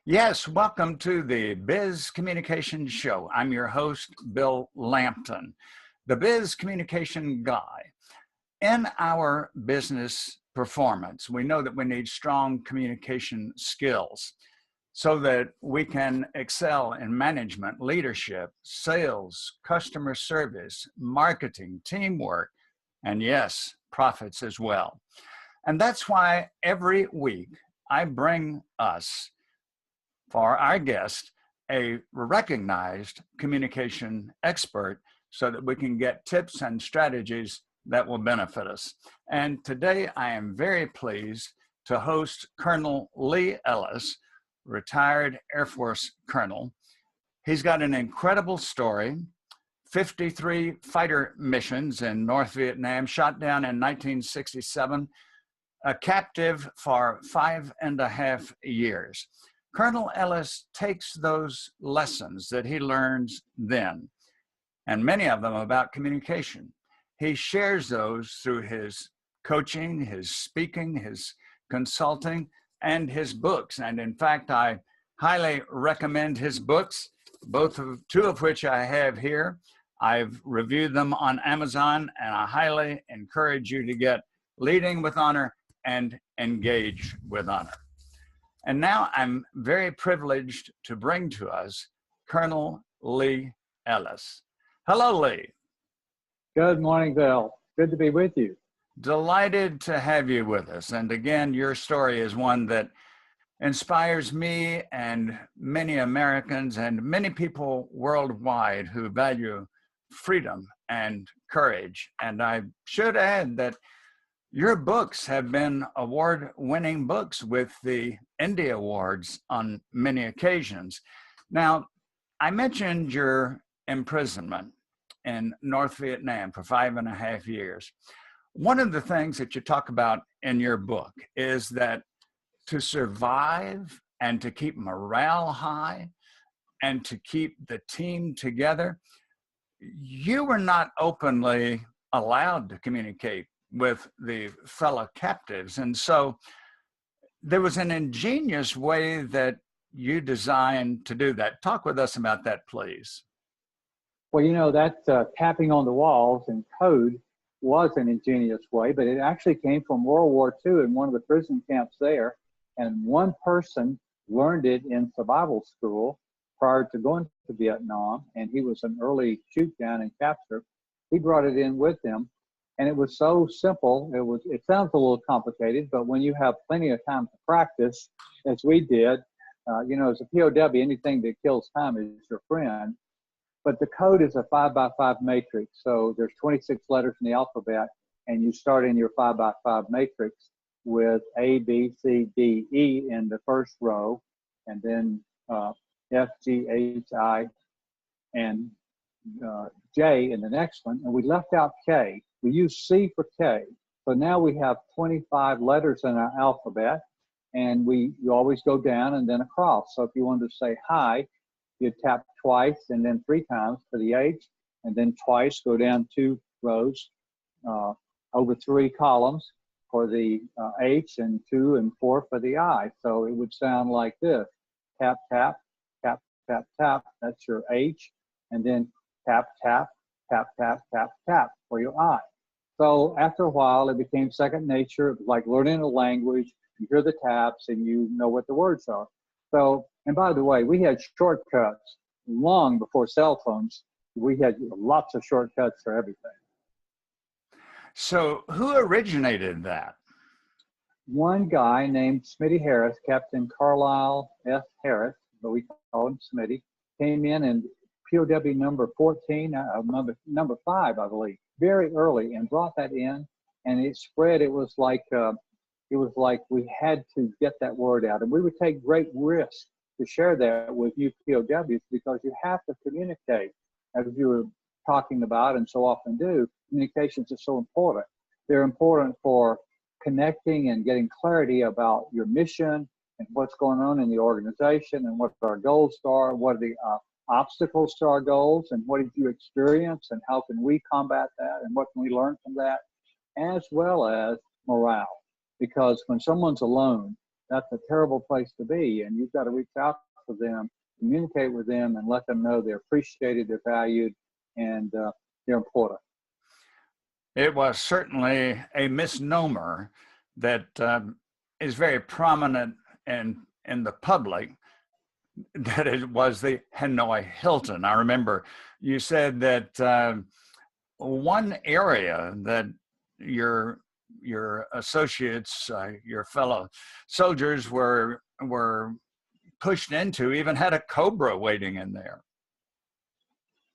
Yes, welcome to the Biz Communication Show. I'm your host, Bill Lampton, the Biz Communication Guy. In our business performance, we know that we need strong communication skills so that we can excel in management, leadership, sales, customer service, marketing, teamwork, and yes, profits as well. And that's why every week I bring us for our guest, a recognized communication expert, so that we can get tips and strategies that will benefit us. And today I am very pleased to host Colonel Lee Ellis, retired Air Force colonel. He's got an incredible story, 53 fighter missions in North Vietnam, shot down in 1967, a captive for 5.5 years. Colonel Ellis takes those lessons that he learns then, and many of them about communication. He shares those through his coaching, his speaking, his consulting, and his books. And in fact, I highly recommend his books, two of which I have here. I've reviewed them on Amazon, and I highly encourage you to get Leading with Honor and Engage with Honor. And now I'm very privileged to bring to us Colonel Lee Ellis. Hello, Lee. Good morning, Bill. Good to be with you. Delighted to have you with us. And again, your story is one that inspires me and many Americans and many people worldwide who value freedom and courage. And I should add that your books have been award-winning books with the Indie Awards on many occasions. Now, I mentioned your imprisonment in North Vietnam for 5.5 years. One of the things that you talk about in your book is that to survive and to keep morale high and to keep the team together, you were not openly allowed to communicate with the fellow captives. And so there was an ingenious way that you designed to do that. Talk with us about that, please. Well, you know, that tapping on the walls and code was an ingenious way, but it actually came from World War II in one of the prison camps there. And one person learned it in survival school prior to going to Vietnam. And he was an early shoot down and capture. He brought it in with him. And it was so simple. It sounds a little complicated, but when you have plenty of time to practice, as we did, as a POW, anything that kills time is your friend. But the code is a 5x5 matrix. So there's 26 letters in the alphabet, and you start in your 5x5 matrix with A, B, C, D, E in the first row, and then F, G, H, I, and J in the next one. And we left out K. We use C for K. So now we have 25 letters in our alphabet, and you always go down and then across. So if you wanted to say hi, you tap twice and then 3 times for the H, and then twice, go down 2 rows, over 3 columns for the H, and 2 and 4 for the I. So it would sound like this: tap, tap, tap, tap, tap. That's your H, and then tap, tap, tap, tap, tap, tap for your I. So after a while, it became second nature. It was like learning a language. You hear the taps and you know what the words are. So, and by the way, we had shortcuts long before cell phones. We had lots of shortcuts for everything. So who originated that? One guy named Smitty Harris, Captain Carlisle F. Harris, but we call him Smitty, came in and POW number 14, number 5, I believe, very early, and brought that in, and it spread. It was like we had to get that word out, and we would take great risks to share that with you POWs, because you have to communicate, as you were talking about and so often do. Communications are so important. They're important for connecting and getting clarity about your mission and what's going on in the organization and what our goals are, what are the obstacles to our goals, and what did you experience, and how can we combat that, and what can we learn from that, as well as morale. Because when someone's alone, that's a terrible place to be. And you've got to reach out to them, communicate with them, and let them know they're appreciated, they're valued, and they're important. It was certainly a misnomer that is very prominent in the public, that it was the Hanoi Hilton. I remember you said that one area that your associates, your fellow soldiers were pushed into, even had a cobra waiting in there.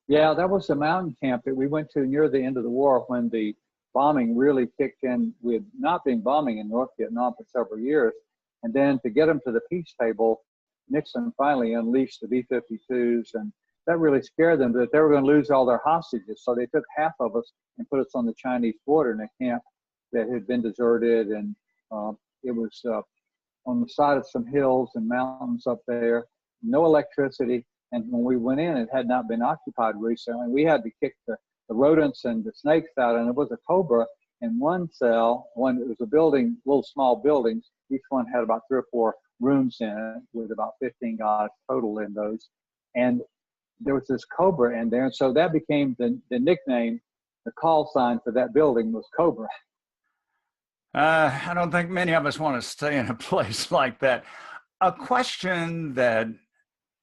Yeah, that was the mountain camp that we went to near the end of the war when the bombing really kicked in. We had not been bombing in North Vietnam for several years. And then to get them to the peace table, Nixon finally unleashed the B-52s, and that really scared them that they were going to lose all their hostages. So they took half of us and put us on the Chinese border in a camp that had been deserted. And it was on the side of some hills and mountains up there, no electricity. And when we went in, it had not been occupied recently. We had to kick the rodents and the snakes out, and it was a cobra in one cell. It was a building, little small buildings. Each one had about 3 or 4 rooms in it, with about 15 guys total in those. And there was this cobra in there. And so that became the nickname, the call sign for that building was Cobra. I don't think many of us want to stay in a place like that. A question that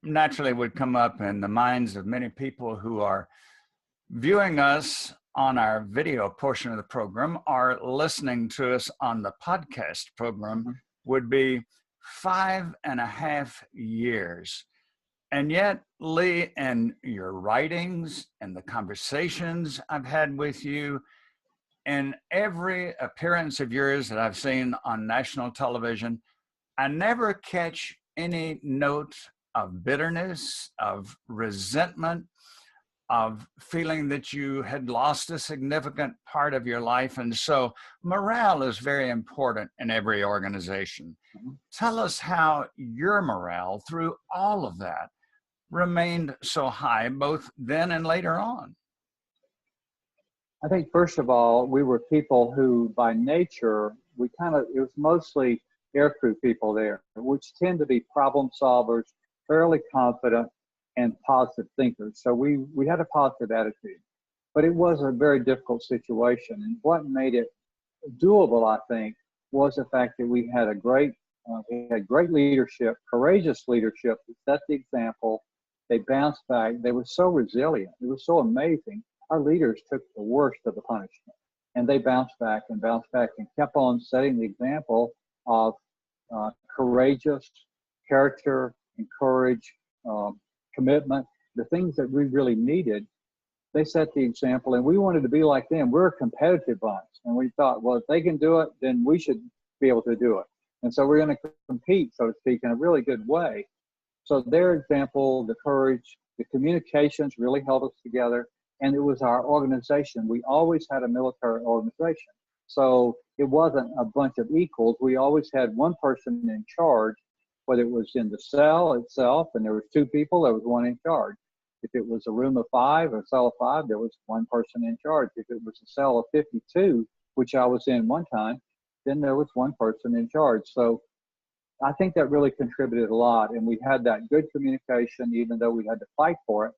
naturally would come up in the minds of many people who are viewing us on our video portion of the program or listening to us on the podcast program would be 5.5 years. And yet, Lee, in your writings and the conversations I've had with you, in every appearance of yours that I've seen on national television, I never catch any note of bitterness, of resentment, of feeling that you had lost a significant part of your life. And so morale is very important in every organization. Tell us how your morale through all of that remained so high, both then and later on. I think, first of all, we were people who, by nature, it was mostly aircrew people there, which tend to be problem solvers, fairly confident, and positive thinkers. So we had a positive attitude, but it was a very difficult situation. And what made it doable, I think, was the fact that we had great leadership, courageous leadership that set the example. They bounced back. They were so resilient. It was so amazing. Our leaders took the worst of the punishment, and they bounced back and kept on setting the example of courageous character and courage, commitment, the things that we really needed. They set the example, and we wanted to be like them. We're a competitive bunch, and we thought, well, if they can do it, then we should be able to do it. And so we're going to compete, so to speak, in a really good way. So their example, the courage, the communications really held us together, and it was our organization. We always had a military organization, so it wasn't a bunch of equals. We always had one person in charge, whether it was in the cell itself, and there was 2 people, there was one in charge. If it was a room of 5 or a cell of 5, there was one person in charge. If it was a cell of 52, which I was in one time, then there was one person in charge. So I think that really contributed a lot. And we had that good communication, even though we had to fight for it.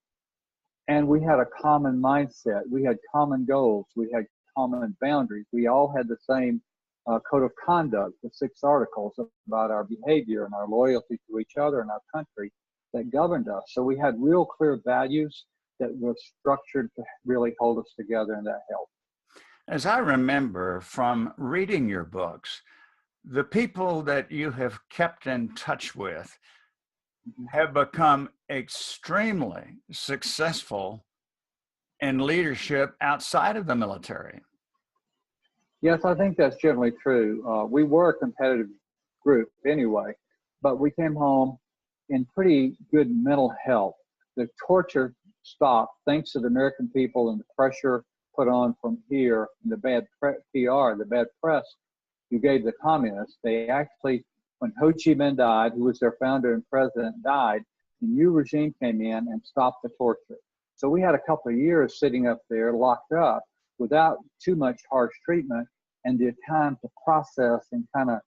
And we had a common mindset. We had common goals. We had common boundaries. We all had the same code of conduct, the 6 articles about our behavior and our loyalty to each other and our country that governed us. So we had real clear values that were structured to really hold us together, and that helped. As I remember from reading your books, the people that you have kept in touch with have become extremely successful in leadership outside of the military. Yes, I think that's generally true. We were a competitive group anyway, but we came home in pretty good mental health. The torture stopped thanks to the American people and the pressure put on from here, and the bad PR, the bad press you gave the communists. They actually, when Ho Chi Minh died, who was their founder and president, died, the new regime came in and stopped the torture. So we had a couple of years sitting up there locked up without too much harsh treatment, and the time to process and kind of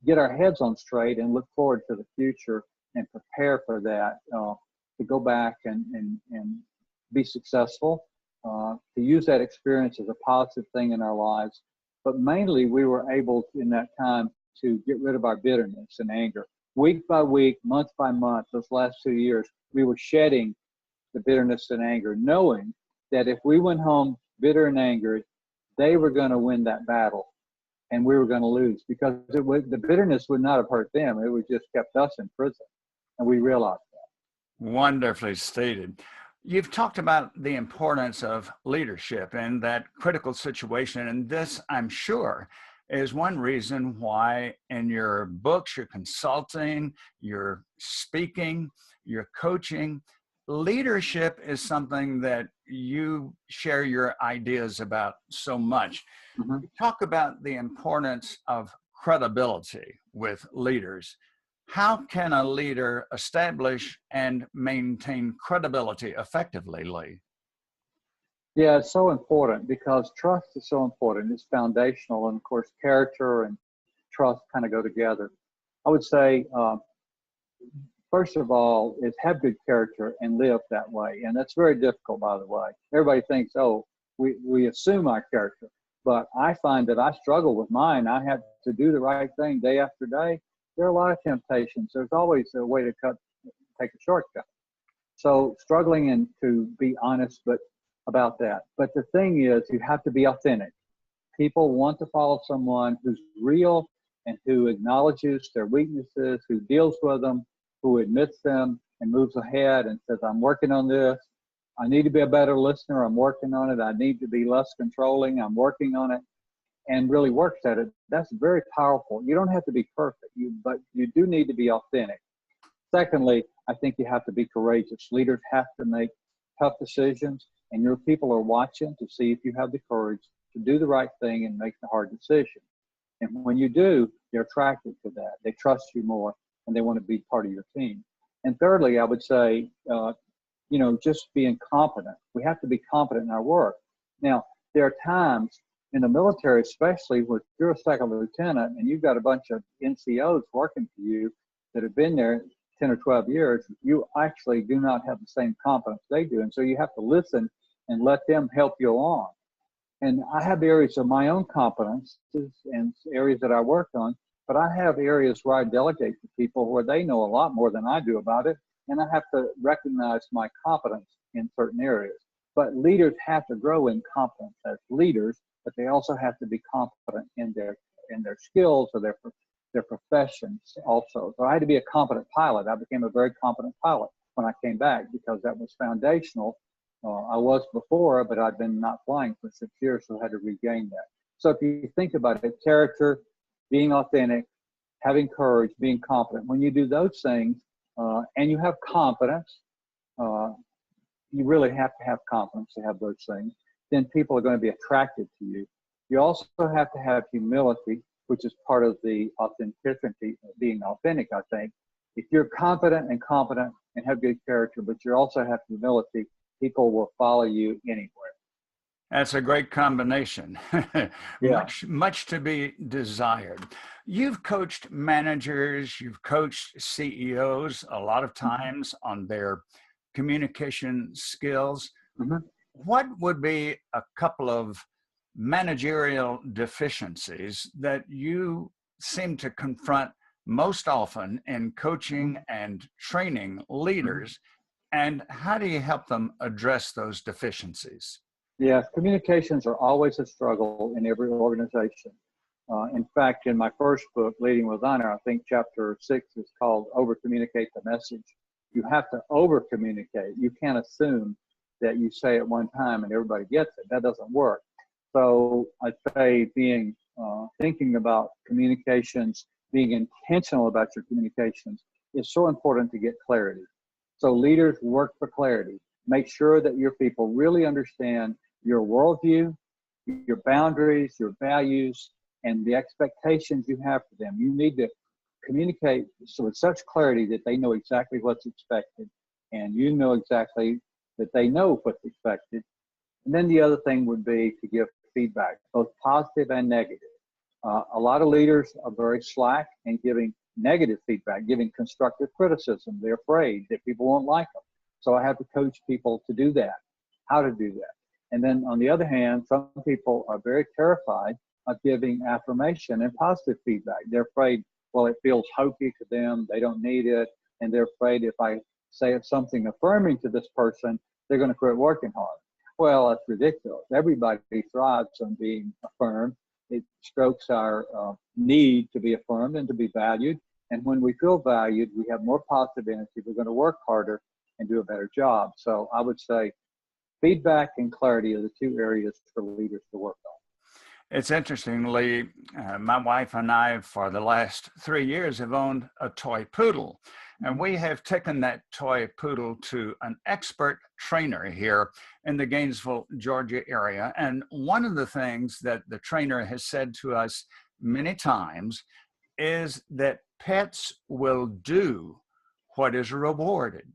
get our heads on straight and look forward to the future and prepare for that, to go back and be successful, to use that experience as a positive thing in our lives. But mainly we were able to, in that time, to get rid of our bitterness and anger. Week by week, month by month, those last 2 years, we were shedding the bitterness and anger, knowing that if we went home bitter and angry, they were going to win that battle and we were going to lose, because the bitterness would not have hurt them. It would just kept us in prison. And we realized that. Wonderfully stated. You've talked about the importance of leadership in that critical situation. And this, I'm sure, is one reason why in your books, your consulting, your speaking, your coaching, leadership is something that you share your ideas about so much. Mm-hmm. Talk about the importance of credibility with leaders. How can a leader establish and maintain credibility effectively, Lee? Yeah, it's so important because trust is so important. It's foundational. And of course, character and trust kind of go together. I would say, first of all, is have good character and live that way. And that's very difficult, by the way. Everybody thinks, oh, we assume our character. But I find that I struggle with mine. I have to do the right thing day after day. There are a lot of temptations. There's always a way to take a shortcut. So struggling and to be honest about that. But the thing is, you have to be authentic. People want to follow someone who's real and who acknowledges their weaknesses, who deals with them, who admits them and moves ahead and says, I'm working on this. I need to be a better listener. I'm working on it. I need to be less controlling. I'm working on it, and really works at it. That's very powerful. You don't have to be perfect, but you do need to be authentic. Secondly, I think you have to be courageous. Leaders have to make tough decisions, and your people are watching to see if you have the courage to do the right thing and make the hard decision. And when you do, they're attracted to that. They trust you more, and they want to be part of your team. And thirdly, I would say, just being competent. We have to be competent in our work. Now, there are times in the military, especially where you're a second lieutenant and you've got a bunch of NCOs working for you that have been there 10 or 12 years, you actually do not have the same competence they do. And so you have to listen and let them help you along. And I have areas of my own competences and areas that I work on, but I have areas where I delegate to people where they know a lot more than I do about it. And I have to recognize my competence in certain areas. But leaders have to grow in competence as leaders, but they also have to be competent in their skills or their professions also. So I had to be a competent pilot. I became a very competent pilot when I came back because that was foundational. I was before, but I'd been not flying for 6 years, so I had to regain that. So if you think about it, character, being authentic, having courage, being competent, when you do those things and you have confidence, you really have to have confidence to have those things, then people are going to be attracted to you. You also have to have humility, which is part of the authenticity, being authentic, I think. If you're confident and competent and have good character, but you also have humility, people will follow you anywhere. That's a great combination. Yeah. Much to be desired. You've coached managers, you've coached CEOs a lot of times on their communication skills. Mm-hmm. What would be a couple of managerial deficiencies that you seem to confront most often in coaching and training leaders, and how do you help them address those deficiencies? Yes, communications are always a struggle in every organization. In fact, in my first book, Leading with Honor, I think chapter 6 is called Over-Communicate the Message. You have to over-communicate. You can't assume that you say it one time and everybody gets it. That doesn't work. So I'd say thinking about communications, being intentional about your communications is so important to get clarity. So leaders work for clarity. Make sure that your people really understand your worldview, your boundaries, your values, and the expectations you have for them. You need to communicate so with such clarity that they know exactly what's expected, and you know exactly that they know what's expected. And then the other thing would be to give feedback, both positive and negative. A lot of leaders are very slack in giving negative feedback, giving constructive criticism. They're afraid that people won't like them. So I have to coach people to do that, how to do that. And then on the other hand, some people are very terrified of giving affirmation and positive feedback. They're afraid, well, it feels hokey to them, they don't need it, and they're afraid if I say something affirming to this person, they're going to quit working hard. Well, that's ridiculous. Everybody thrives on being affirmed. It strokes our need to be affirmed and to be valued. And when we feel valued, we have more positive energy. We're going to work harder and do a better job. So I would say feedback and clarity are the two areas for leaders to work on. It's interesting, Lee. My wife and I, for the last 3 years, have owned a toy poodle. And we have taken that toy poodle to an expert trainer here in the Gainesville, Georgia area. And one of the things that the trainer has said to us many times is that pets will do what is rewarded.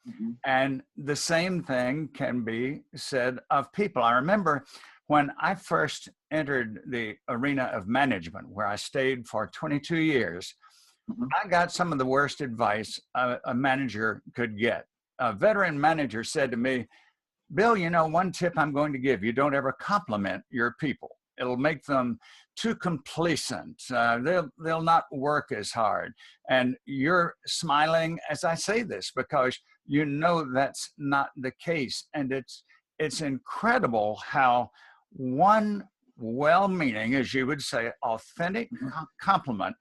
Mm-hmm. And the same thing can be said of people. I remember when I first entered the arena of management, where I stayed for 22 years, I got some of the worst advice a manager could get. A veteran manager said to me, Bill, you know, one tip I'm going to give you, don't ever compliment your people. It'll make them too complacent. They'll not work as hard. And you're smiling as I say this because you know that's not the case. And it's incredible how one well-meaning, as you would say, authentic compliment,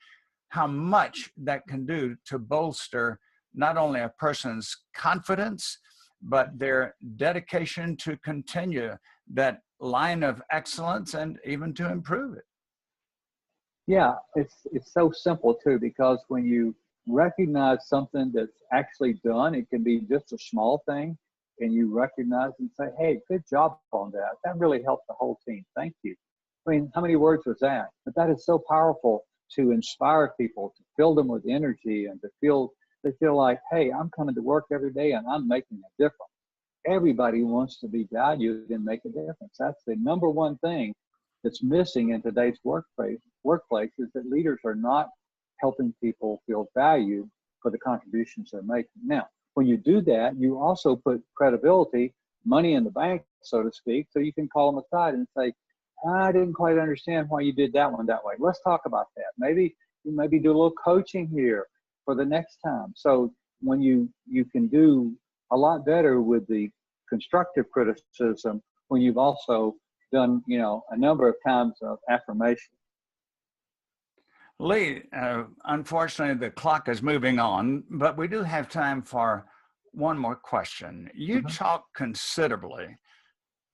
how much that can do to bolster not only a person's confidence, but their dedication to continue that line of excellence and even to improve it. Yeah, it's so simple too, because when you recognize something that's actually done, it can be just a small thing, and you recognize and say, hey, good job on that. That really helped the whole team. Thank you. I mean, how many words was that? But that is so powerful to inspire people, to fill them with energy, and to they feel like, hey, I'm coming to work every day and I'm making a difference. Everybody wants to be valued and make a difference. That's the number one thing that's missing in today's workplace is that leaders are not helping people feel valued for the contributions they're making. Now, when you do that, you also put credibility, money in the bank, so to speak, so you can call them aside and say, I didn't quite understand why you did that one that way. Let's talk about that. Maybe do a little coaching here for the next time. So when you can do a lot better with the constructive criticism when you've also done, a number of times of affirmation. Lee, unfortunately, the clock is moving on, but we do have time for one more question. You talk considerably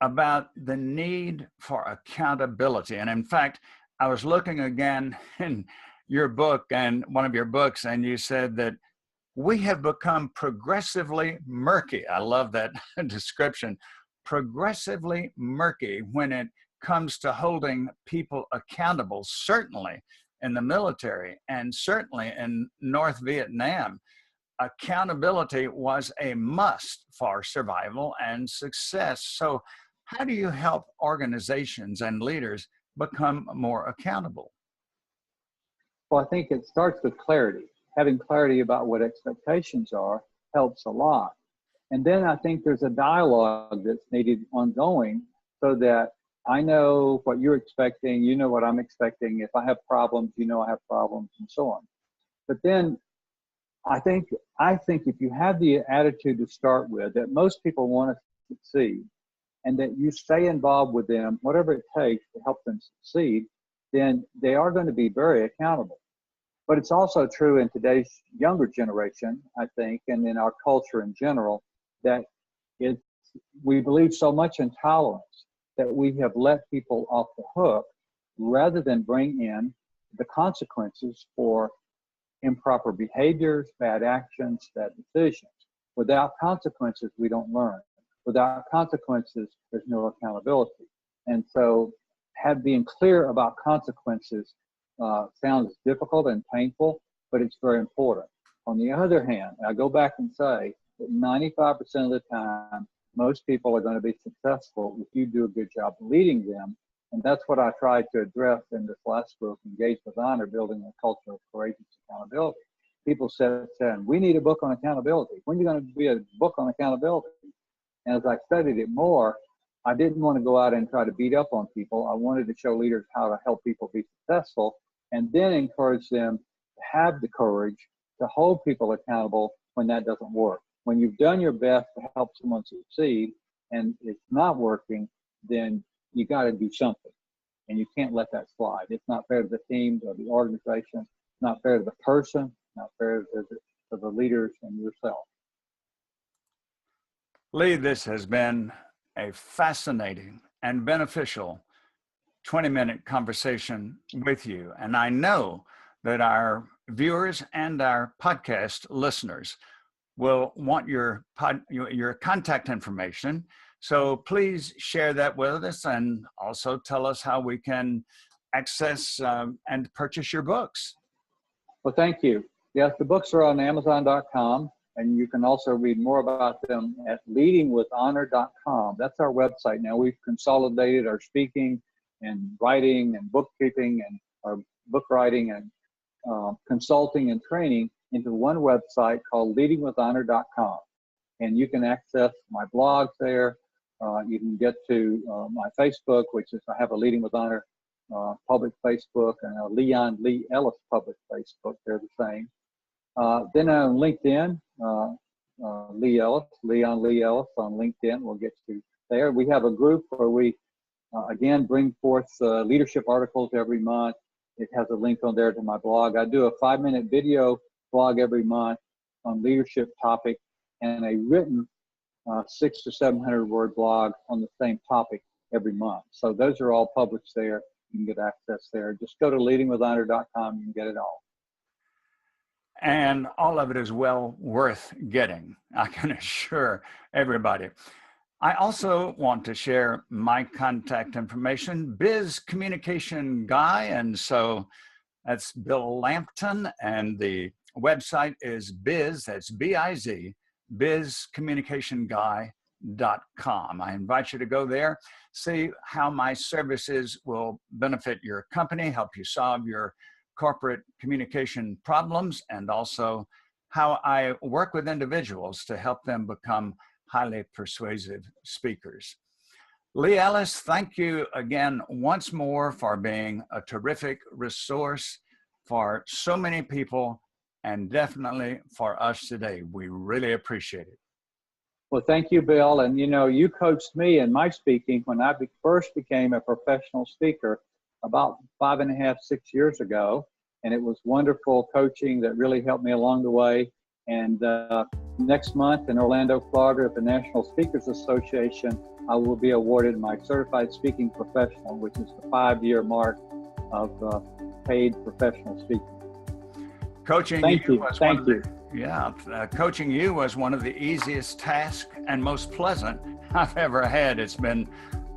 about the need for accountability. And in fact, I was looking again in your book and one of your books, and you said that we have become progressively murky. I love that description. Progressively murky when it comes to holding people accountable, certainly in the military and certainly in North Vietnam. Accountability was a must for survival and success. So how do you help organizations and leaders become more accountable? Well, I think it starts with clarity. Having clarity about what expectations are helps a lot. And then I think there's a dialogue that's needed ongoing so that I know what you're expecting, you know what I'm expecting. If I have problems, you know I have problems, and so on. But then I think if you have the attitude to start with that most people want to succeed, and that you stay involved with them, whatever it takes to help them succeed, then they are going to be very accountable. But it's also true in today's younger generation, I think, and in our culture in general, that we believe so much in tolerance that we have let people off the hook rather than bring in the consequences for improper behaviors, bad actions, bad decisions. Without consequences, we don't learn. Without consequences, there's no accountability. And so being clear about consequences sounds difficult and painful, but it's very important. On the other hand, I go back and say that 95% of the time, most people are going to be successful if you do a good job leading them And that's what I tried to address in this last book, Engage with Honor, Building a Culture of Courageous Accountability. People said, we need a book on accountability. When are you going to be a book on accountability? And as I studied it more, I didn't want to go out and try to beat up on people. I wanted to show leaders how to help people be successful, and then encourage them to have the courage to hold people accountable when that doesn't work. When you've done your best to help someone succeed and it's not working, then you got to do something, and you can't let that slide. It's not fair to the team or the organization, not fair to the person, not fair to the leaders and yourself. Lee, this has been a fascinating and beneficial 20-minute conversation with you. And I know that our viewers and our podcast listeners will want your contact information. So please share that with us, and also tell us how we can access and purchase your books. Well, thank you. Yes, the books are on Amazon.com, and you can also read more about them at leadingwithhonor.com. That's our website now. We've consolidated our speaking and writing and bookkeeping and our book writing and consulting and training into one website called leadingwithhonor.com. And you can access my blogs there. You can get to my Facebook, which is, I have a Leading with Honor public Facebook and a Leon Lee Ellis public Facebook. They're the same. Then on LinkedIn, Leon Lee Ellis on LinkedIn, we'll get to there. We have a group where we, again, bring forth leadership articles every month. It has a link on there to my blog. I do a 5-minute video blog every month on leadership topic, and a written 600 to 700 word blog on the same topic every month. So those are all published there. You can get access there. Just go to leadingwithhonor.com. You can get it all. And all of it is well worth getting, I can assure everybody. I also want to share my contact information, Biz Communication Guy. And so that's Bill Lampton, and the website is Biz, that's B-I-Z, bizcommunicationguy.com. I invite you to go there, see how my services will benefit your company, help you solve your corporate communication problems, and also how I work with individuals to help them become highly persuasive speakers. Lee Ellis, thank you again once more for being a terrific resource for so many people, and definitely for us today. We really appreciate it. Well, thank you, Bill. And you know, you coached me in my speaking when I first became a professional speaker about 5.5, 6 years ago. And it was wonderful coaching that really helped me along the way. And next month in Orlando, Florida, at the National Speakers Association, I will be awarded my Certified Speaking Professional, which is the 5-year mark of paid professional speaking. Coaching coaching you was one of the easiest tasks and most pleasant I've ever had. It's been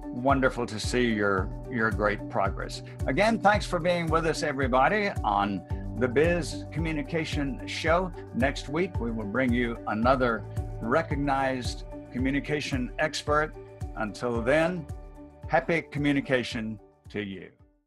wonderful to see your great progress. Again, thanks for being with us, everybody, on the Biz Communication Show. Next week, we will bring you another recognized communication expert. Until then, happy communication to you.